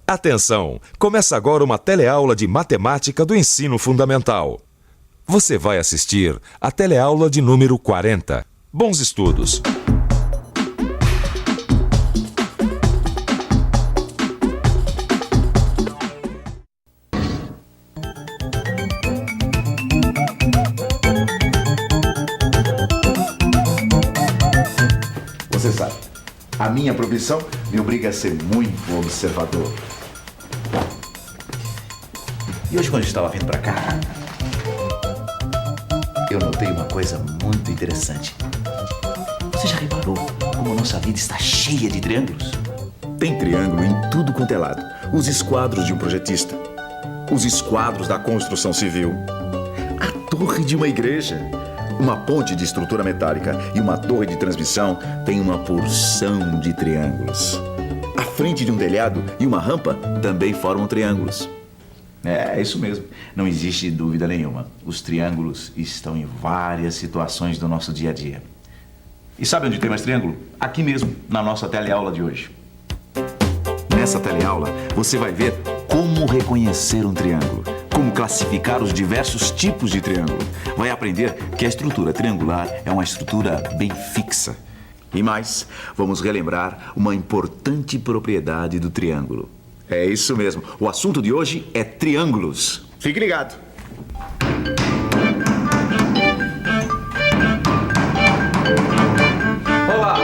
Atenção! Começa agora uma teleaula de matemática do ensino fundamental. Você vai assistir a teleaula de número 40. Bons estudos! Você sabe, a minha profissão me obriga a ser muito observador. E hoje, quando eu estava vindo para cá, eu notei uma coisa muito interessante. Você já reparou como a nossa vida está cheia de triângulos? Tem triângulo em tudo quanto é lado. Os esquadros de um projetista, os esquadros da construção civil, a torre de uma igreja, uma ponte de estrutura metálica e uma torre de transmissão tem uma porção de triângulos. A frente de um telhado e uma rampa também formam triângulos. É isso mesmo. Não existe dúvida nenhuma. Os triângulos estão em várias situações do nosso dia a dia. E sabe onde tem mais triângulo? Aqui mesmo, na nossa teleaula de hoje. Nessa teleaula, você vai ver como reconhecer um triângulo, como classificar os diversos tipos de triângulo. Vai aprender que a estrutura triangular é uma estrutura bem fixa. E mais, vamos relembrar uma importante propriedade do triângulo. É isso mesmo. O assunto de hoje é triângulos. Fique ligado. Olá,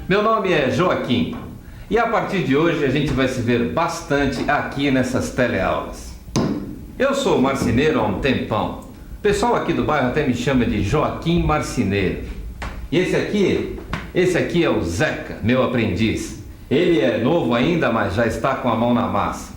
meu nome é Joaquim. E a partir de hoje a gente vai se ver bastante aqui nessas teleaulas. Eu sou marceneiro há um tempão. O pessoal aqui do bairro até me chama de Joaquim Marceneiro. E esse aqui é o Zeca, meu aprendiz. Ele é novo ainda, mas já está com a mão na massa.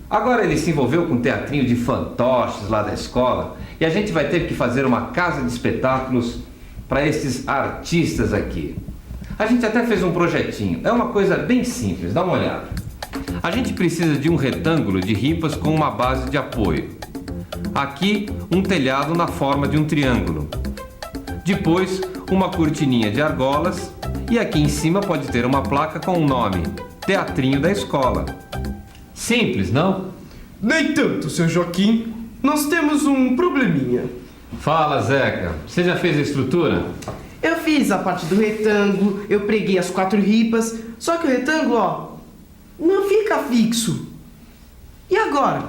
Agora ele se envolveu com um teatrinho de fantoches lá da escola e a gente vai ter que fazer uma casa de espetáculos para esses artistas aqui. A gente até fez um projetinho. É uma coisa bem simples, dá uma olhada. A gente precisa de um retângulo de ripas com uma base de apoio. Aqui, um telhado na forma de um triângulo. Depois, uma cortininha de argolas. E aqui em cima pode ter uma placa com o nome Teatrinho da Escola. Simples, não? Nem tanto, seu Joaquim. Nós temos um probleminha. Fala, Zeca. Você já fez a estrutura? Eu fiz a parte do retângulo, eu preguei as 4 ripas, só que o retângulo, ó, não fica fixo. E agora?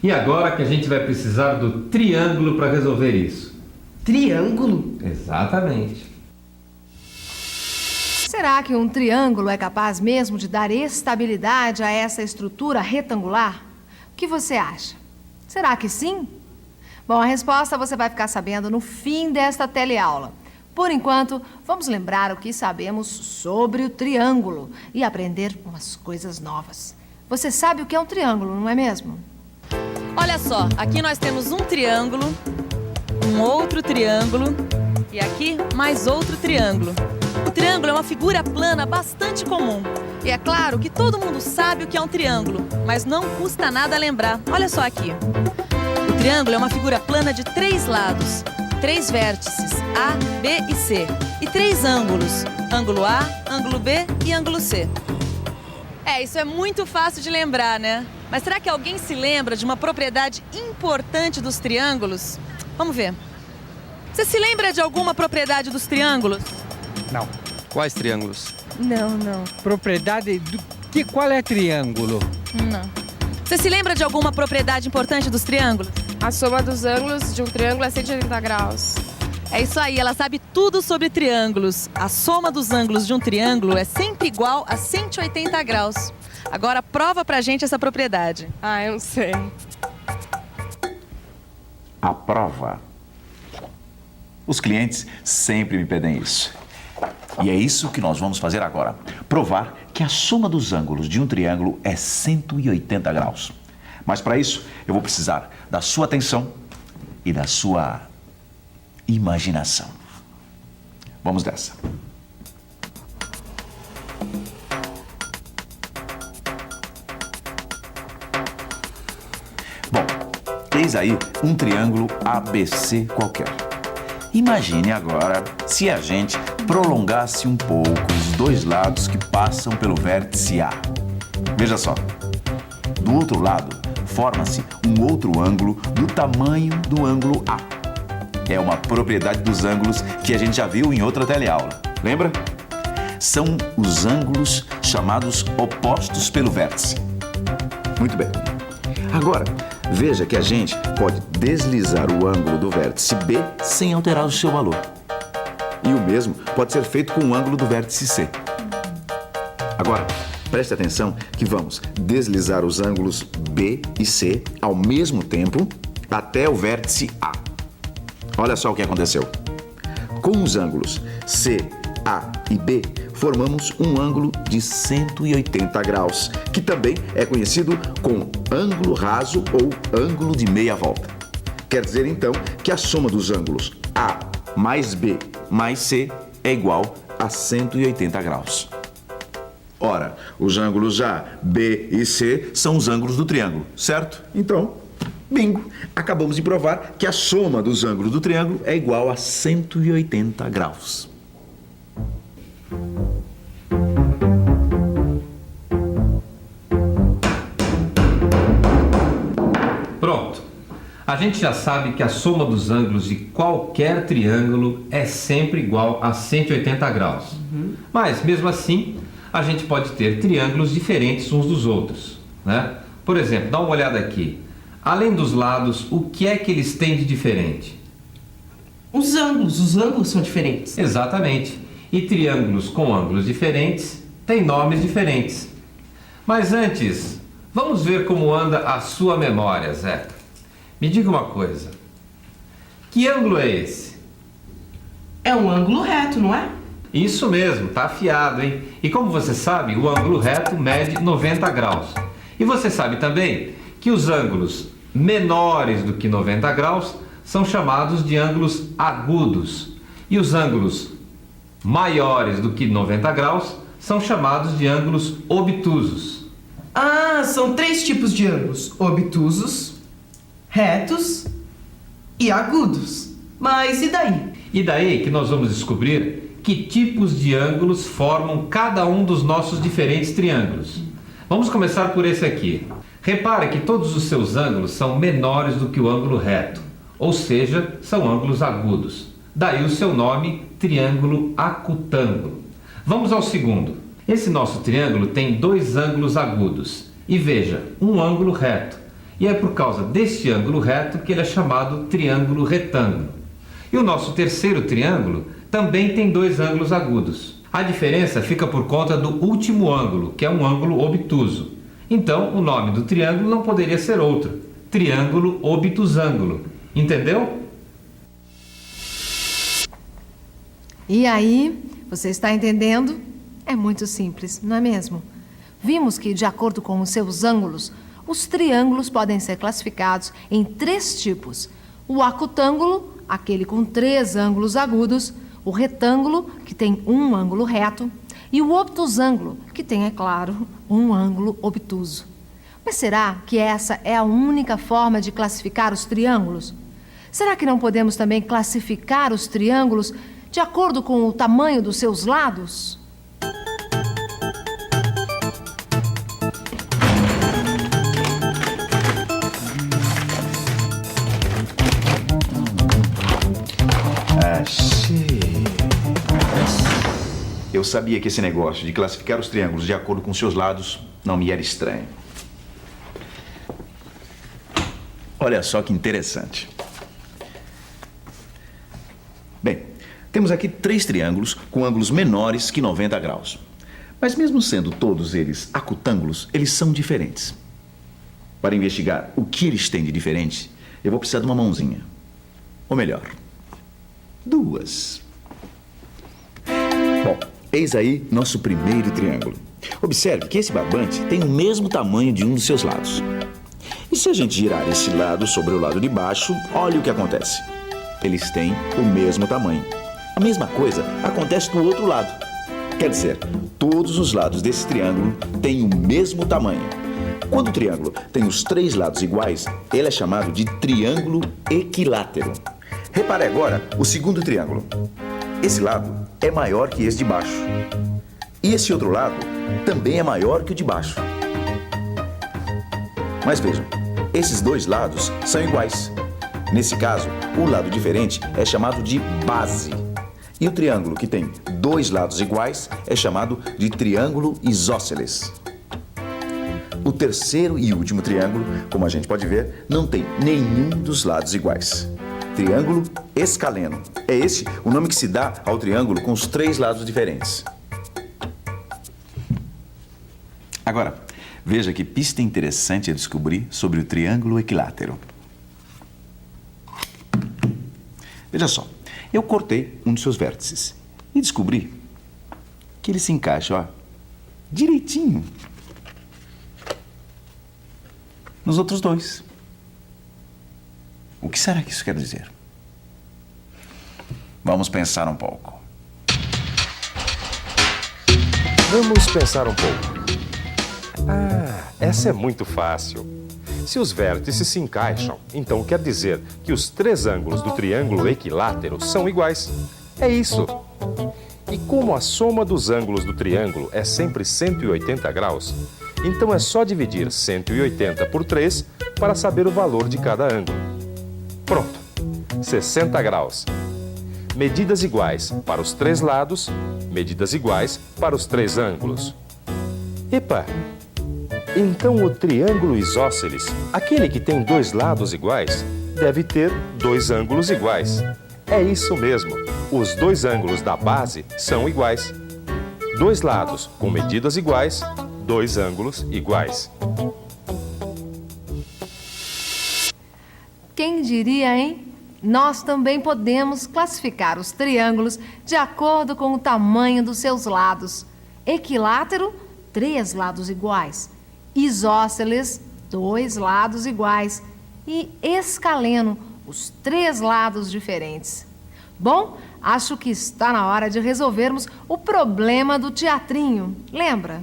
E agora que a gente vai precisar do triângulo para resolver isso. Triângulo? Exatamente. Será que um triângulo é capaz mesmo de dar estabilidade a essa estrutura retangular? O que você acha? Será que sim? Bom, a resposta você vai ficar sabendo no fim desta teleaula. Por enquanto, vamos lembrar o que sabemos sobre o triângulo e aprender umas coisas novas. Você sabe o que é um triângulo, não é mesmo? Olha só, aqui nós temos um triângulo, um outro triângulo e aqui mais outro triângulo. O triângulo é uma figura plana bastante comum. E é claro que todo mundo sabe o que é um triângulo, mas não custa nada lembrar. Olha só aqui. O triângulo é uma figura plana de 3 lados, 3 vértices, A, B e C, e 3 ângulos, ângulo A, ângulo B e ângulo C. Isso é muito fácil de lembrar, né? Mas será que alguém se lembra de uma propriedade importante dos triângulos? Vamos ver. Você se lembra de alguma propriedade dos triângulos? Não. Quais triângulos? Não. Propriedade do que? Qual é triângulo? Não. Você se lembra de alguma propriedade importante dos triângulos? A soma dos ângulos de um triângulo é 180 graus. É isso aí, ela sabe tudo sobre triângulos. A soma dos ângulos de um triângulo é sempre igual a 180 graus. Agora prova pra gente essa propriedade. Eu não sei. A prova. Os clientes sempre me pedem isso. E é isso que nós vamos fazer agora. Provar que a soma dos ângulos de um triângulo é 180 graus. Mas para isso, eu vou precisar da sua atenção e da sua imaginação. Vamos dessa. Bom, eis aí um triângulo ABC qualquer. Imagine agora se a gente prolongasse um pouco os 2 lados que passam pelo vértice A. Veja só. do outro lado, forma-se um outro ângulo do tamanho do ângulo A. É uma propriedade dos ângulos que a gente já viu em outra teleaula. Lembra? São os ângulos chamados opostos pelo vértice. Muito bem. Agora, veja que a gente pode deslizar o ângulo do vértice B sem alterar o seu valor. E o mesmo pode ser feito com o ângulo do vértice C. Agora, preste atenção que vamos deslizar os ângulos B e C ao mesmo tempo até o vértice A. Olha só o que aconteceu. Com os ângulos C, A e B, formamos um ângulo de 180 graus, que também é conhecido como ângulo raso ou ângulo de meia volta. Quer dizer, então, que a soma dos ângulos A mais B mais C é igual a 180 graus. Ora, os ângulos A, B e C são os ângulos do triângulo, certo? Então, bingo! Acabamos de provar que a soma dos ângulos do triângulo é igual a 180 graus. Pronto. A gente já sabe que a soma dos ângulos de qualquer triângulo é sempre igual a 180 graus. Mas, mesmo assim, a gente pode ter triângulos diferentes uns dos outros, né? Por exemplo, dá uma olhada aqui. Além dos lados, o que é que eles têm de diferente? Os ângulos são diferentes. Exatamente. E triângulos com ângulos diferentes têm nomes diferentes. Mas antes, vamos ver como anda a sua memória, Zeca. Me diga uma coisa. Que ângulo é esse? É um ângulo reto, não é? Isso mesmo, tá afiado, hein? E como você sabe, o ângulo reto mede 90 graus. E você sabe também que os ângulos menores do que 90 graus são chamados de ângulos agudos. E os ângulos maiores do que 90 graus são chamados de ângulos obtusos. Ah, são 3 tipos de ângulos: obtusos, retos e agudos. Mas e daí? E daí que nós vamos descobrir que tipos de ângulos formam cada um dos nossos diferentes triângulos. Vamos começar por esse aqui. Repare que todos os seus ângulos são menores do que o ângulo reto, ou seja, são ângulos agudos. Daí o seu nome, triângulo acutângulo. Vamos ao segundo. Esse nosso triângulo tem 2 ângulos agudos. E veja, um ângulo reto. E é por causa deste ângulo reto que ele é chamado triângulo retângulo. E o nosso terceiro triângulo também tem 2 ângulos agudos. A diferença fica por conta do último ângulo, que é um ângulo obtuso. Então, o nome do triângulo não poderia ser outro: triângulo obtusângulo. Entendeu? E aí, você está entendendo? É muito simples, não é mesmo? Vimos que, de acordo com os seus ângulos, os triângulos podem ser classificados em 3 tipos: o acutângulo, aquele com 3 ângulos agudos; o retângulo, que tem um ângulo reto; e o obtusângulo, que tem, é claro, um ângulo obtuso. Mas será que essa é a única forma de classificar os triângulos? Será que não podemos também classificar os triângulos de acordo com o tamanho dos seus lados? Eu sabia que esse negócio de classificar os triângulos de acordo com seus lados não me era estranho. Olha só que interessante. Bem, temos aqui 3 triângulos com ângulos menores que 90 graus. Mas mesmo sendo todos eles acutângulos, eles são diferentes. Para investigar o que eles têm de diferente, eu vou precisar de uma mãozinha. Ou melhor, 2. Bom, eis aí nosso primeiro triângulo. Observe que esse barbante tem o mesmo tamanho de um dos seus lados. E se a gente girar esse lado sobre o lado de baixo, olha o que acontece. Eles têm o mesmo tamanho. A mesma coisa acontece do outro lado. Quer dizer, todos os lados desse triângulo têm o mesmo tamanho. Quando o triângulo tem os 3 lados iguais, ele é chamado de triângulo equilátero. Repare agora o segundo triângulo. Esse lado é maior que esse de baixo. E esse outro lado também é maior que o de baixo. Mas vejam, esses dois lados são iguais. Nesse caso, o lado diferente é chamado de base. E o triângulo que tem dois lados iguais é chamado de triângulo isósceles. O terceiro e último triângulo, como a gente pode ver, não tem nenhum dos lados iguais. Triângulo escaleno. É esse o nome que se dá ao triângulo com os três lados diferentes. Agora, veja que pista interessante a descobrir sobre o triângulo equilátero. Veja só, eu cortei um de seus vértices e descobri que ele se encaixa, ó, direitinho nos outros dois. O que será que isso quer dizer? Vamos pensar um pouco. Vamos pensar um pouco. Essa é muito fácil. Se os vértices se encaixam, então quer dizer que os três ângulos do triângulo equilátero são iguais. É isso. E como a soma dos ângulos do triângulo é sempre 180 graus, então é só dividir 180 por 3 para saber o valor de cada ângulo. Pronto. 60 graus. Medidas iguais para os três lados, medidas iguais para os três ângulos. Epa! Então o triângulo isósceles, aquele que tem dois lados iguais, deve ter dois ângulos iguais. É isso mesmo, os dois ângulos da base são iguais. Dois lados com medidas iguais, dois ângulos iguais. Quem diria, hein? Nós também podemos classificar os triângulos de acordo com o tamanho dos seus lados. Equilátero, 3 lados iguais. Isósceles, 2 lados iguais. E escaleno, os 3 lados diferentes. Bom, acho que está na hora de resolvermos o problema do teatrinho. Lembra?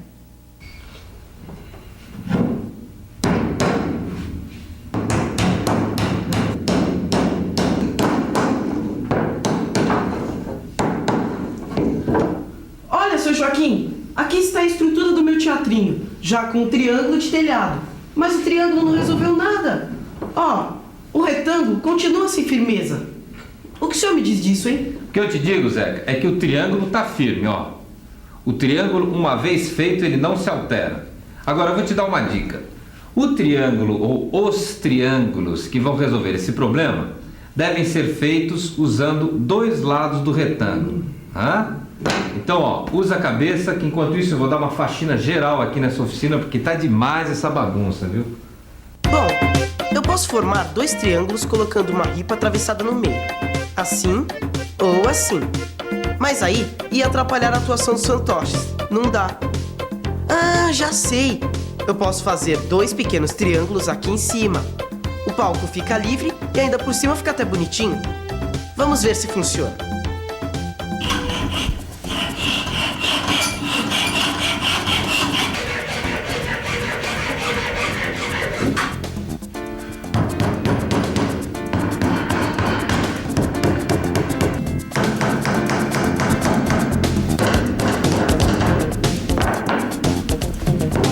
Olha, seu Joaquim, aqui está a estrutura do meu teatrinho, já com um triângulo de telhado. Mas o triângulo não resolveu nada. Ó, o retângulo continua sem firmeza. O que o senhor me diz disso, hein? O que eu te digo, Zeca, é que o triângulo está firme, ó. O triângulo, uma vez feito, ele não se altera. Agora, eu vou te dar uma dica. O triângulo, ou os triângulos que vão resolver esse problema, devem ser feitos usando 2 lados do retângulo. Então, ó, usa a cabeça, que enquanto isso eu vou dar uma faxina geral aqui nessa oficina, porque tá demais essa bagunça, viu? Bom, eu posso formar 2 triângulos colocando uma ripa atravessada no meio. Assim ou assim. Mas aí ia atrapalhar a atuação dos fantoches. Não dá. Ah, já sei. Eu posso fazer 2 pequenos triângulos aqui em cima. O palco fica livre e ainda por cima fica até bonitinho. Vamos ver se funciona.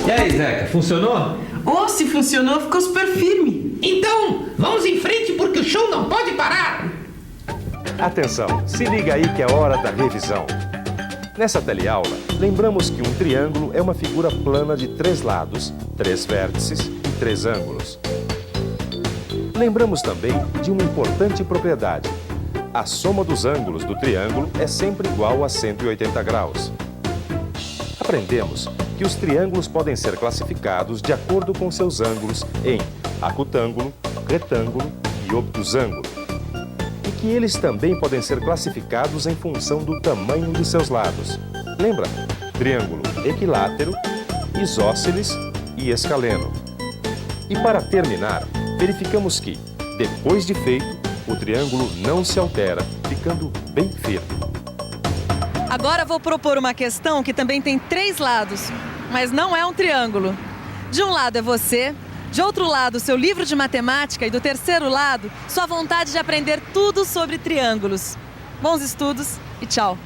E aí, Zeca, funcionou? Oh, se funcionou, ficou super firme. Então, vamos em frente porque o show não pode parar. Atenção, se liga aí que é hora da revisão. Nessa teleaula, lembramos que um triângulo é uma figura plana de 3 lados, 3 vértices e 3 ângulos. Lembramos também de uma importante propriedade. A soma dos ângulos do triângulo é sempre igual a 180 graus. Aprendemos que os triângulos podem ser classificados de acordo com seus ângulos em acutângulo, retângulo e obtusângulo. E que eles também podem ser classificados em função do tamanho de seus lados. Lembra? Triângulo equilátero, isósceles e escaleno. E para terminar, verificamos que, depois de feito, o triângulo não se altera, ficando bem firme. Agora vou propor uma questão que também tem 3 lados, mas não é um triângulo. De um lado é você, de outro lado seu livro de matemática e do terceiro lado sua vontade de aprender tudo sobre triângulos. Bons estudos e tchau!